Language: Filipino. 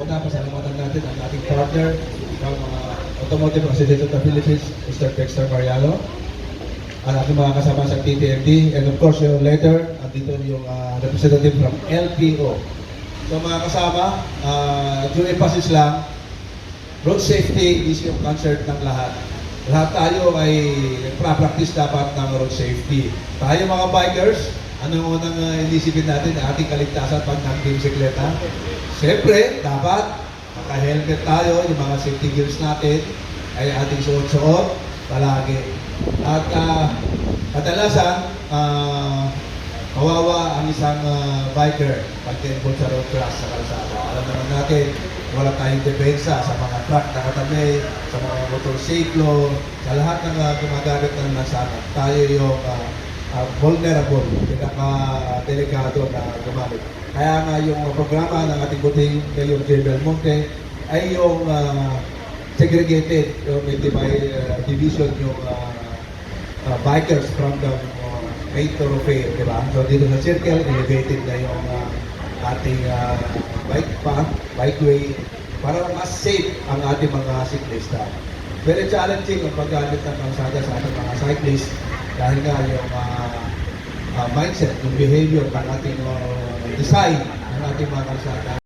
una, pasalamatan natin ang ating partner ng Automotive Association of the Philippines, Mr. Dexter Mariano, ang ating mga kasama sa TTMD, and of course, yung later, andito yung representative from LPO. So mga kasama, during passage lang, road safety is yung concern ng lahat. Lahat tayo ay pra-practice dapat ng road safety. Tayo mga bikers, anong unang inisipin natin ang ating kaligtasan pag nag-bisikleta? Siyempre, dapat naka-helmet tayo, yung mga safety gears natin ay ating suot-suot palagi. At kadalasan, kawawa ang isang biker pag involved sa road crash sa kalsada. Alam naman natin, wala tayong depensa sa mga truck na katabi, sa mga motorsiklo, sa lahat ng gumagamit ng nasana. Tayo yung vulnerable, pinaka-delikado na gumamit. Kaya nga yung programa ng ating buting Mayor J. Belmonte ay yung segregated, yung by division yung bikers from the main thoroughfare, di ba? So dito sa circle, elevated na yung ating bikeway para mas safe ang ating mga siklista. Very challenging ang paggamit ng kalsada sa ating mga cyclists dahil nga yung mindset, yung behavior ng ating design ng ating mga kalsada.